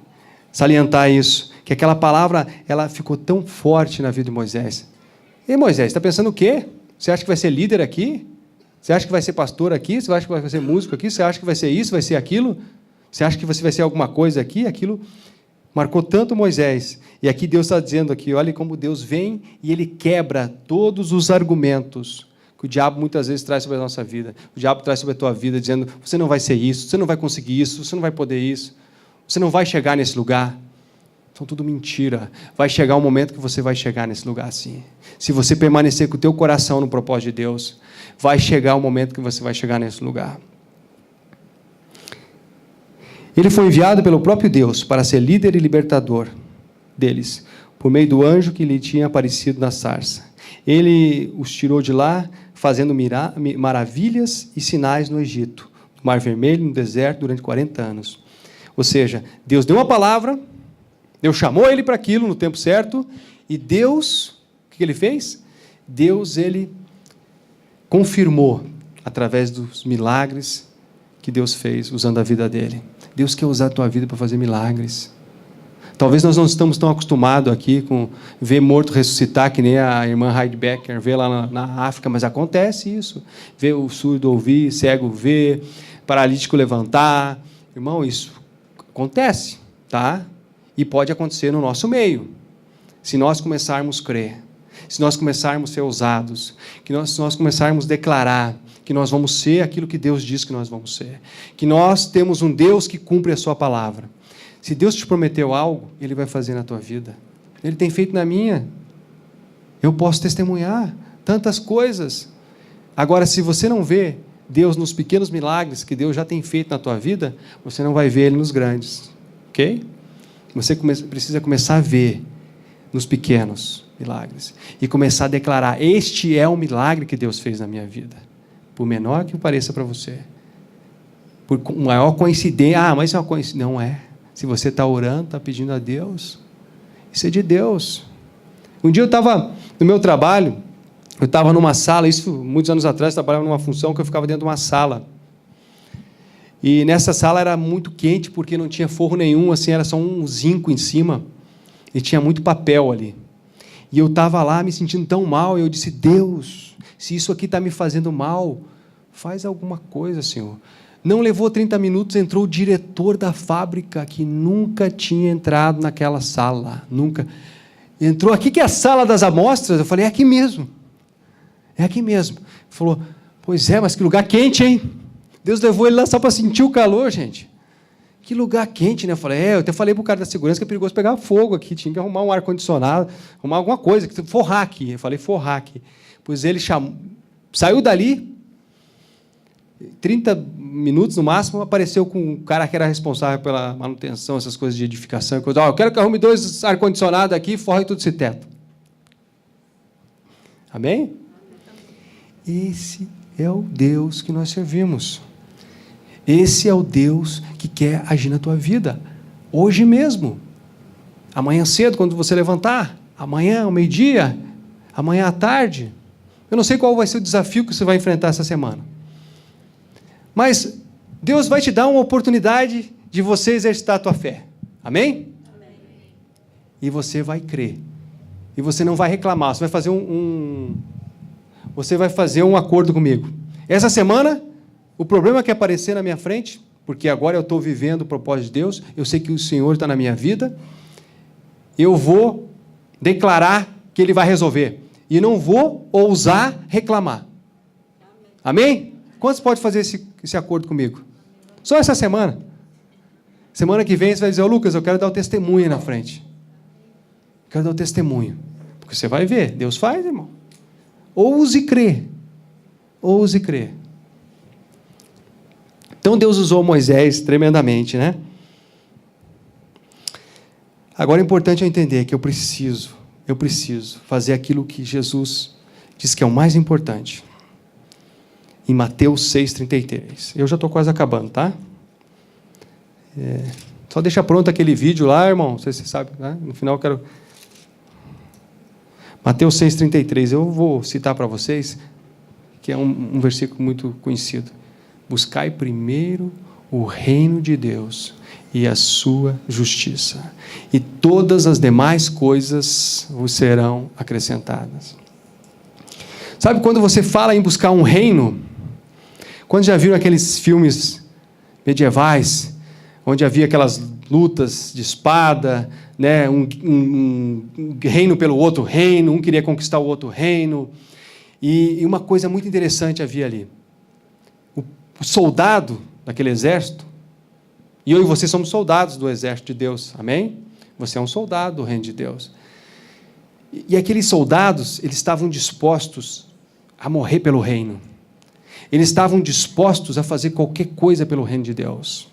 salientar isso, que aquela palavra, ela ficou tão forte na vida de Moisés. E Moisés, está pensando o quê? Você acha que vai ser líder aqui? Você acha que vai ser pastor aqui? Você acha que vai ser músico aqui? Você acha que vai ser isso, vai ser aquilo? Você acha que você vai ser alguma coisa aqui? Aquilo marcou tanto Moisés. E aqui Deus está dizendo aqui, olha como Deus vem e Ele quebra todos os argumentos que o diabo muitas vezes traz sobre a nossa vida. O diabo traz sobre a tua vida, dizendo, você não vai ser isso, você não vai conseguir isso, você não vai poder isso, você não vai chegar nesse lugar. São tudo mentira. Vai chegar um momento que você vai chegar nesse lugar sim. Se você permanecer com o teu coração no propósito de Deus, vai chegar um momento que você vai chegar nesse lugar. Ele foi enviado pelo próprio Deus para ser líder e libertador deles, por meio do anjo que lhe tinha aparecido na sarça. Ele os tirou de lá, fazendo maravilhas e sinais no Egito, no Mar Vermelho, no deserto, durante 40 anos. Ou seja, Deus deu uma palavra, Deus chamou ele para aquilo no tempo certo, e Deus, o que ele fez? Deus, ele confirmou, através dos milagres que Deus fez, usando a vida dele. Deus quer usar a tua vida para fazer milagres. Talvez nós não estamos tão acostumados aqui com ver morto ressuscitar, que nem a irmã Heidbecker vê lá na África, mas acontece isso. Ver o surdo ouvir, cego ver, paralítico levantar. Irmão, isso acontece, tá? E pode acontecer no nosso meio. Se nós começarmos a crer, se nós começarmos a ser ousados, se nós começarmos a declarar que nós vamos ser aquilo que Deus diz que nós vamos ser, que nós temos um Deus que cumpre a sua palavra. Se Deus te prometeu algo, Ele vai fazer na tua vida. Ele tem feito na minha. Eu posso testemunhar tantas coisas. Agora, se você não vê Deus nos pequenos milagres que Deus já tem feito na tua vida, você não vai ver Ele nos grandes. Ok? Você precisa começar a ver nos pequenos milagres e começar a declarar, este é o milagre que Deus fez na minha vida. Por menor que pareça para você. Por maior coincidência. Mas é uma coincidência. Não é. Se você está orando, está pedindo a Deus, isso é de Deus. Um dia eu estava no meu trabalho, eu estava numa sala, isso muitos anos atrás, eu trabalhava numa função que eu ficava dentro de uma sala. E nessa sala era muito quente, porque não tinha forro nenhum, assim, era só um zinco em cima, e tinha muito papel ali. E eu estava lá me sentindo tão mal, e eu disse, Deus, se isso aqui está me fazendo mal, faz alguma coisa, Senhor. Não levou 30 minutos, entrou o diretor da fábrica, que nunca tinha entrado naquela sala, nunca. Entrou aqui, que é a sala das amostras. Eu falei, é aqui mesmo. É aqui mesmo. Ele falou, pois é, mas que lugar quente, hein? Deus levou ele lá só para sentir o calor, gente. Que lugar quente, né? Eu falei, eu até falei para o cara da segurança que é perigoso pegar fogo aqui, tinha que arrumar um ar-condicionado, arrumar alguma coisa, forrar aqui. Eu falei, forrar aqui. Pois ele saiu dali, 30 minutos no máximo, apareceu com o cara que era responsável pela manutenção, essas coisas de edificação. Eu quero que arrume 2 ar-condicionados aqui e forre tudo esse teto. Amém? Esse é o Deus que nós servimos. Esse é o Deus que quer agir na tua vida, hoje mesmo. Amanhã cedo, quando você levantar, amanhã ao meio-dia, amanhã à tarde. Eu não sei qual vai ser o desafio que você vai enfrentar essa semana. Mas Deus vai te dar uma oportunidade de você exercitar a tua fé. Amém? Amém. E você vai crer. E você não vai reclamar. Você vai fazer um acordo comigo. Essa semana, o problema que aparecer na minha frente, porque agora eu estou vivendo o propósito de Deus, eu sei que o Senhor está na minha vida, eu vou declarar que Ele vai resolver. E não vou ousar reclamar. Amém? Quantos podem fazer esse acordo comigo? Só essa semana. Semana que vem você vai dizer, Lucas, eu quero dar o testemunho na frente. Quero dar o testemunho. Porque você vai ver, Deus faz, irmão. Ouse crer. Ouse crer. Então Deus usou Moisés tremendamente, né? Agora é importante eu entender que eu preciso fazer aquilo que Jesus diz que é o mais importante. Em Mateus 6,33. Eu já estou quase acabando, tá? Só deixa pronto aquele vídeo lá, irmão. Não sei se você sabe, né? No final eu quero... Mateus 6,33. Eu vou citar para vocês, que é um versículo muito conhecido. Buscai primeiro o reino de Deus e a sua justiça, e todas as demais coisas vos serão acrescentadas. Sabe quando você fala em buscar um reino? Quando já viram aqueles filmes medievais, onde havia aquelas lutas de espada, né? um reino pelo outro reino, um queria conquistar o outro reino, e uma coisa muito interessante havia ali. O soldado daquele exército, e eu e você somos soldados do exército de Deus, amém? Você é um soldado do reino de Deus. E aqueles soldados, eles estavam dispostos a morrer pelo reino. Eles estavam dispostos a fazer qualquer coisa pelo reino de Deus.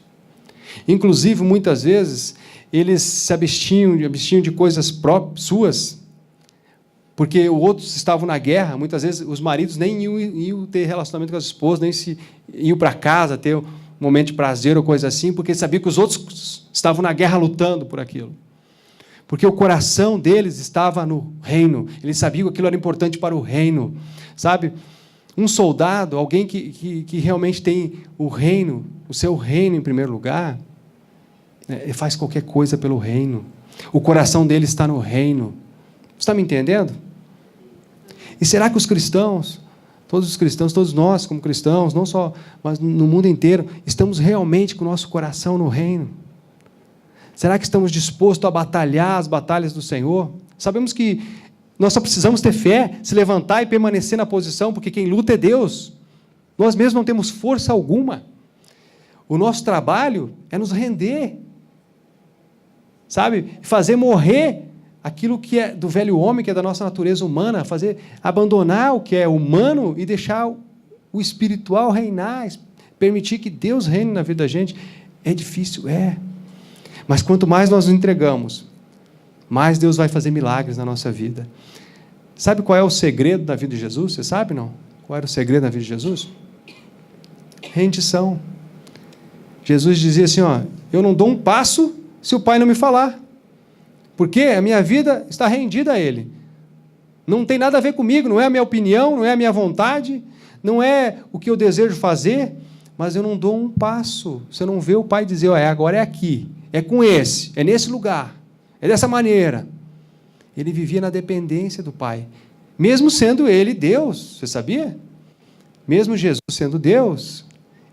Inclusive, muitas vezes, eles se abstinham de coisas próprias, suas, porque outros estavam na guerra. Muitas vezes, os maridos nem iam ter relacionamento com as esposas, nem iam para casa ter um momento de prazer ou coisa assim, porque sabiam que os outros estavam na guerra lutando por aquilo. Porque o coração deles estava no reino. Eles sabiam que aquilo era importante para o reino. Sabe? Um soldado, alguém que realmente tem o reino, o seu reino em primeiro lugar, faz qualquer coisa pelo reino. O coração dele está no reino. Você está me entendendo? E será que os cristãos, todos nós como cristãos, não só, mas no mundo inteiro, estamos realmente com o nosso coração no reino? Será que estamos dispostos a batalhar as batalhas do Senhor? Sabemos que nós só precisamos ter fé, se levantar e permanecer na posição, porque quem luta é Deus. Nós mesmos não temos força alguma. O nosso trabalho é nos render, sabe? Fazer morrer aquilo que é do velho homem, que é da nossa natureza humana, abandonar o que é humano e deixar o espiritual reinar, permitir que Deus reine na vida da gente. É difícil, mas quanto mais nós nos entregamos, mais Deus vai fazer milagres na nossa vida. Sabe qual é o segredo da vida de Jesus? Você sabe, não? Qual era o segredo da vida de Jesus? Rendição. Jesus dizia assim, eu não dou um passo se o Pai não me falar, porque a minha vida está rendida a Ele. Não tem nada a ver comigo, não é a minha opinião, não é a minha vontade, não é o que eu desejo fazer, mas eu não dou um passo. Você não vê o Pai dizer, agora é aqui, é com esse, é nesse lugar, é dessa maneira. Ele vivia na dependência do Pai, mesmo sendo Ele Deus, você sabia? Mesmo Jesus sendo Deus,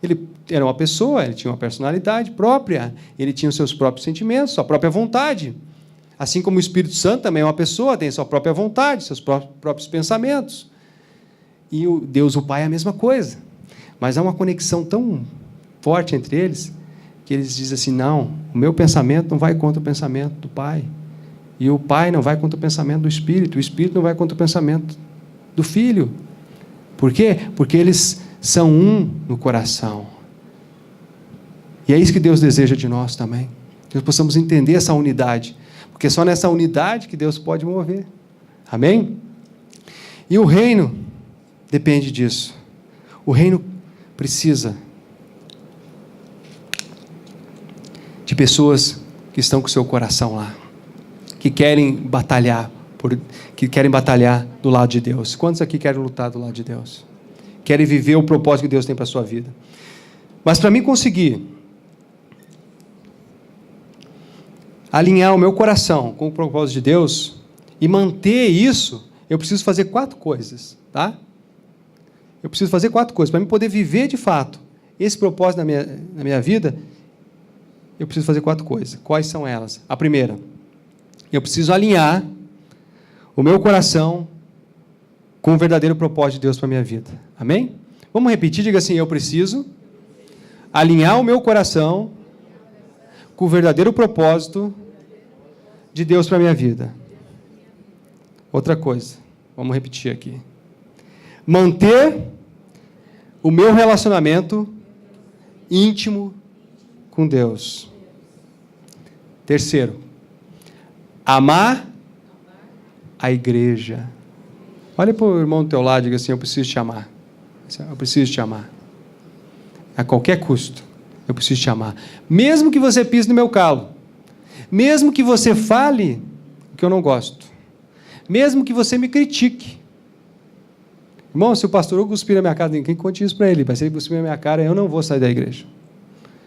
Ele era uma pessoa, Ele tinha uma personalidade própria, Ele tinha os seus próprios sentimentos, sua própria vontade. Assim como o Espírito Santo também é uma pessoa, tem sua própria vontade, seus próprios pensamentos. E o Deus, o Pai, é a mesma coisa. Mas há uma conexão tão forte entre eles, que eles dizem assim, não, o meu pensamento não vai contra o pensamento do Pai. E o Pai não vai contra o pensamento do Espírito. O Espírito não vai contra o pensamento do Filho. Por quê? Porque eles são um no coração. E é isso que Deus deseja de nós também. Que nós possamos entender essa unidade. Porque é só nessa unidade que Deus pode mover. Amém? E o reino depende disso. O reino precisa de pessoas que estão com o seu coração lá. que querem batalhar do lado de Deus? Quantos aqui querem lutar do lado de Deus? Querem viver o propósito que Deus tem para a sua vida? Mas para mim conseguir alinhar o meu coração com o propósito de Deus e manter isso, eu preciso fazer 4 coisas, tá? Eu preciso fazer 4 coisas. Para mim poder viver de fato esse propósito na minha vida, eu preciso fazer 4 coisas. Quais são elas? A primeira, eu preciso alinhar o meu coração com o verdadeiro propósito de Deus para a minha vida. Amém? Vamos repetir, diga assim, eu preciso alinhar o meu coração com o verdadeiro propósito de Deus para a minha vida. Outra coisa, vamos repetir aqui. Manter o meu relacionamento íntimo com Deus. Terceiro, amar a igreja. Olha para o irmão do teu lado e diga assim, eu preciso te amar. Eu preciso te amar. A qualquer custo, eu preciso te amar. Mesmo que você pise no meu calo. Mesmo que você fale o que eu não gosto. Mesmo que você me critique. Irmão, se o pastor Hugo cuspir na minha cara, ninguém conte isso para ele. Mas se ele cuspir na minha cara, eu não vou sair da igreja.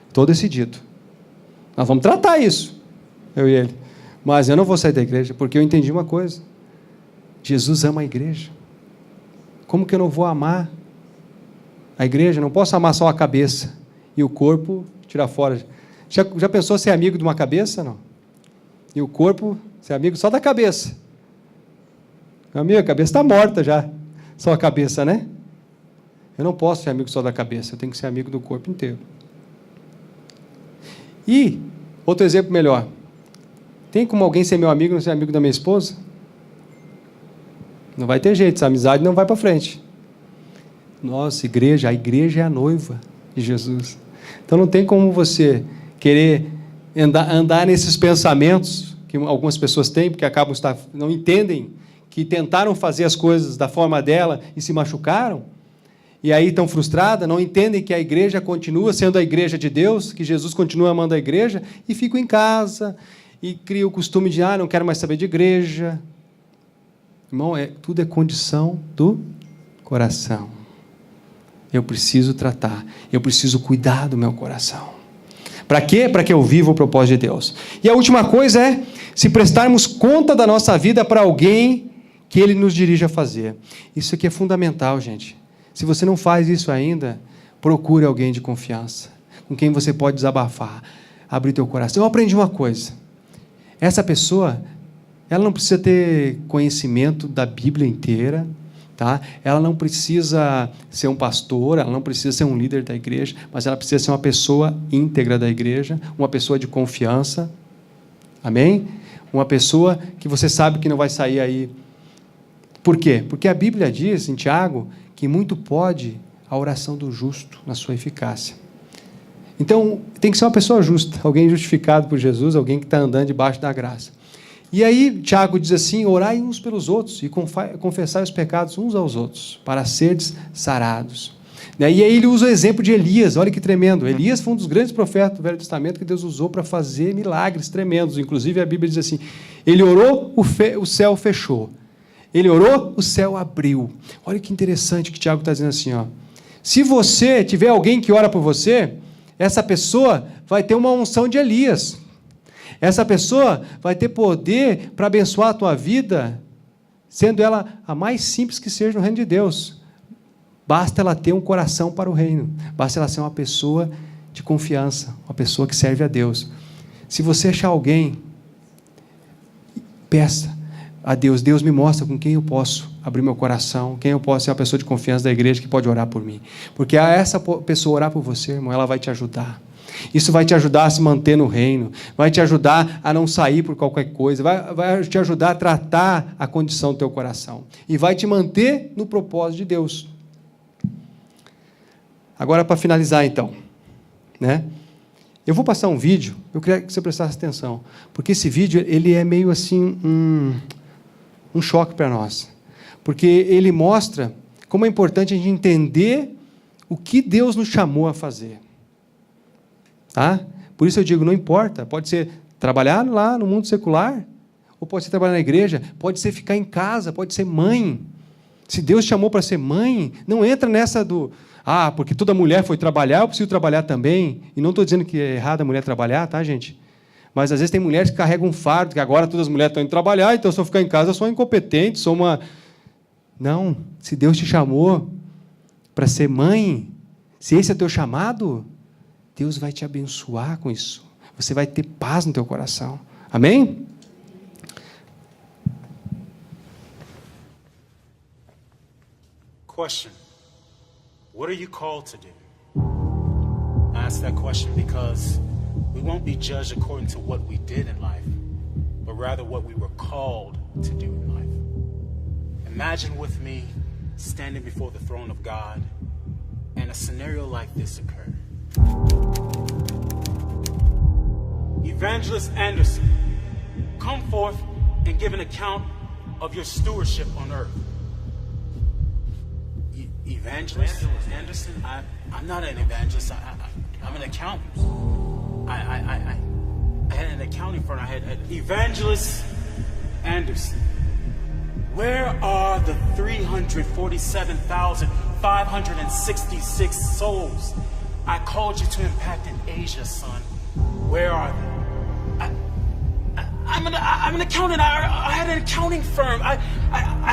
Estou decidido. Nós vamos tratar isso, eu e ele. Mas eu não vou sair da igreja, porque eu entendi uma coisa. Jesus ama a igreja. Como que eu não vou amar a igreja? Não posso amar só a cabeça e o corpo tirar fora. Já pensou ser amigo de uma cabeça? Não. E o corpo ser amigo só da cabeça. Meu amigo, a cabeça está morta já. Só a cabeça, né? Eu não posso ser amigo só da cabeça, eu tenho que ser amigo do corpo inteiro. E, outro exemplo melhor. Tem como alguém ser meu amigo e não ser amigo da minha esposa? Não vai ter jeito, essa amizade não vai para frente. Nossa, a igreja é a noiva de Jesus. Então não tem como você querer andar nesses pensamentos que algumas pessoas têm, porque não entendem que tentaram fazer as coisas da forma dela e se machucaram, e aí estão frustradas, não entendem que a igreja continua sendo a igreja de Deus, que Jesus continua amando a igreja, e ficam em casa, e criam o costume de, não quero mais saber de igreja. Irmão, tudo é condição do coração. Eu preciso tratar, eu preciso cuidar do meu coração. Para quê? Para que eu viva o propósito de Deus. E a última coisa é, se prestarmos conta da nossa vida para alguém que Ele nos dirige a fazer. Isso aqui é fundamental, gente. Se você não faz isso ainda, procure alguém de confiança, com quem você pode desabafar, abrir teu coração. Eu aprendi uma coisa. Essa pessoa, ela não precisa ter conhecimento da Bíblia inteira, tá? Ela não precisa ser um pastor, ela não precisa ser um líder da igreja, mas ela precisa ser uma pessoa íntegra da igreja, uma pessoa de confiança. Amém? Uma pessoa que você sabe que não vai sair aí. Por quê? Porque a Bíblia diz, em Tiago, que muito pode a oração do justo na sua eficácia. Então, tem que ser uma pessoa justa, alguém justificado por Jesus, alguém que está andando debaixo da graça. E aí, Tiago diz assim, orai uns pelos outros e confessai os pecados uns aos outros, para serdes sarados. E aí ele usa o exemplo de Elias, olha que tremendo. Elias foi um dos grandes profetas do Velho Testamento que Deus usou para fazer milagres tremendos. Inclusive, a Bíblia diz assim, ele orou, o céu fechou. Ele orou, o céu abriu. Olha que interessante que Tiago está dizendo assim, se você tiver alguém que ora por você, essa pessoa vai ter uma unção de Elias. Essa pessoa vai ter poder para abençoar a tua vida, sendo ela a mais simples que seja no reino de Deus. Basta ela ter um coração para o reino. Basta ela ser uma pessoa de confiança, uma pessoa que serve a Deus. Se você achar alguém, peça a Deus, Deus me mostra com quem eu posso abrir meu coração, quem eu posso ser uma pessoa de confiança da igreja que pode orar por mim. Porque a essa pessoa orar por você, irmão, ela vai te ajudar. Isso vai te ajudar a se manter no reino, vai te ajudar a não sair por qualquer coisa, vai te ajudar a tratar a condição do teu coração e vai te manter no propósito de Deus. Agora, para finalizar, então, né? Eu vou passar um vídeo, eu queria que você prestasse atenção, porque esse vídeo ele é meio assim um choque para nós, porque ele mostra como é importante a gente entender o que Deus nos chamou a fazer. Tá? Por isso eu digo, não importa, pode ser trabalhar lá no mundo secular, ou pode ser trabalhar na igreja, pode ser ficar em casa, pode ser mãe. Se Deus te chamou para ser mãe, não entra nessa do, porque toda mulher foi trabalhar, eu preciso trabalhar também. E não estou dizendo que é errado a mulher trabalhar, tá, gente? Mas, às vezes, tem mulheres que carregam um fardo, que agora todas as mulheres estão indo trabalhar, então, se eu ficar em casa, eu sou incompetente, sou uma... Não, se Deus te chamou para ser mãe, se esse é o teu chamado, Deus vai te abençoar com isso. Você vai ter paz no teu coração. Amém? Question. What are you called to do? I ask that question because we won't be judged according to what we did in life, but rather what we were called to do in life. Imagine with me standing before the throne of God and a scenario like this occurred. Evangelist Anderson, come forth and give an account of your stewardship on earth. Evangelist Anderson? I'm not an evangelist. I'm an accountant. I had an accounting firm. I had Evangelist Anderson. Where are the 347,566 souls I called you to impact in Asia, son? Where are they? I'm an accountant. I had an accounting firm. I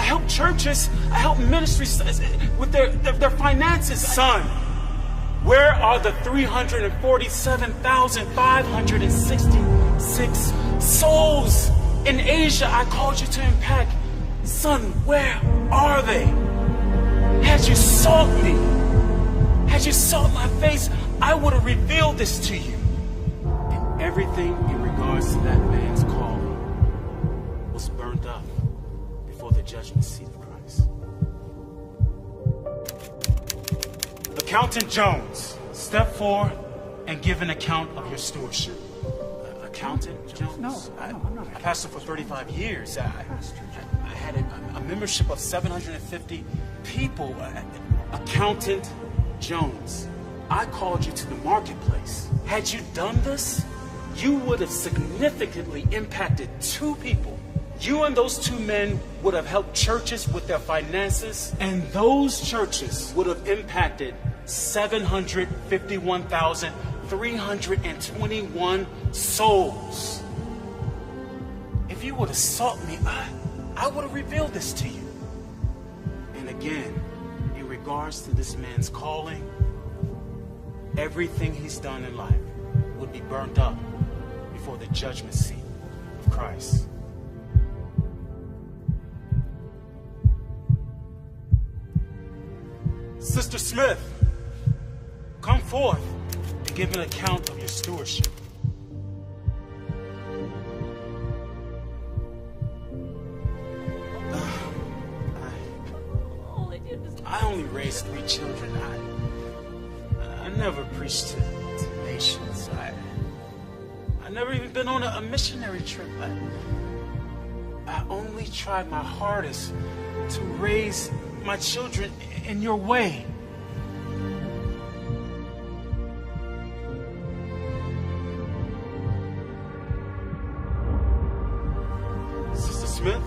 help churches. I help ministries with their finances. Son, where are the 347,566 souls in Asia I called you to impact? Son, where are they? Had you sought me, had you sought my face, I would have revealed this to you. And everything in regards to that man's calling was burned up before the judgment seat of Christ. Accountant Jones, step forward and give an account of your stewardship. Accountant Jones? No, I'm not. I pastored for 35 years. I had a membership of 750 people. Accountant Jones, I called you to the marketplace. Had you done this, you would have significantly impacted 2 people. You and those 2 men would have helped churches with their finances, and those churches would have impacted 751,321 souls. If you would have sought me, I would have revealed this to you. And again, in regards to this man's calling, everything he's done in life would be burnt up before the judgment seat of Christ. Sister Smith, come forth and give an account of your stewardship. I only raised 3 children. I never preached to nations. I never even been on a missionary trip. I only tried my hardest to raise my children in your way. Sister Smith,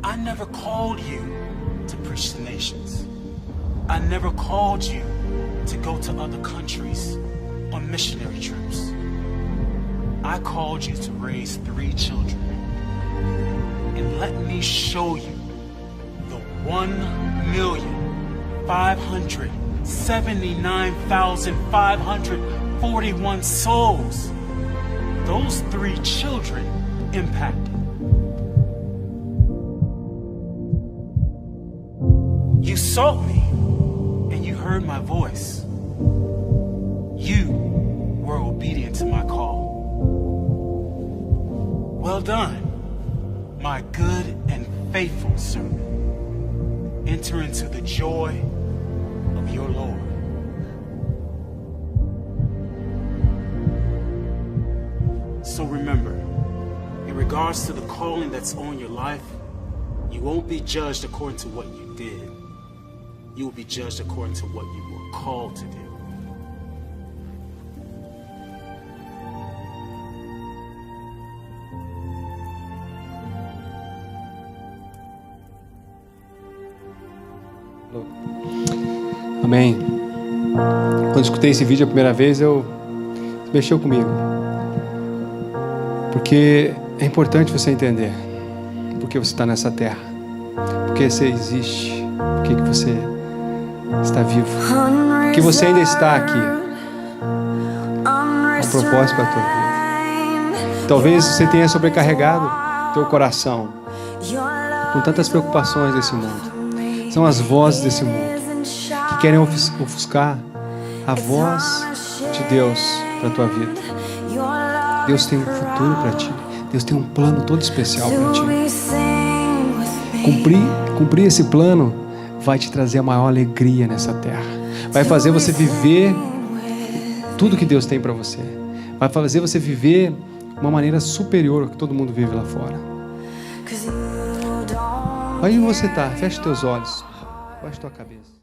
I never called you to preach to nations. I never called you to go to other countries on missionary trips. I called you to raise 3 children. And let me show you the 1,579,541 souls those 3 children impacted. You sought me and you heard my voice. You were obedient to my call. Well done, my good and faithful servant. Enter into the joy of your Lord. So remember, in regards to the calling that's on your life, you won't be judged according to what you did. You will be judged according to what you were called to do. Amém. Quando escutei esse vídeo a primeira vez, mexeu comigo. Porque é importante você entender por que você está nessa terra, por que você existe, por que você está vivo, por que você ainda está aqui. Há um propósito para a tua vida. Talvez você tenha sobrecarregado teu coração com tantas preocupações desse mundo. São as vozes desse mundo que querem ofuscar a voz de Deus para a tua vida. Deus tem um futuro para ti. Deus tem um plano todo especial para ti. Cumprir esse plano vai te trazer a maior alegria nessa terra. Vai fazer você viver tudo que Deus tem para você. Vai fazer você viver uma maneira superior ao que todo mundo vive lá fora. Aí você está, fecha teus olhos, baixa tua cabeça.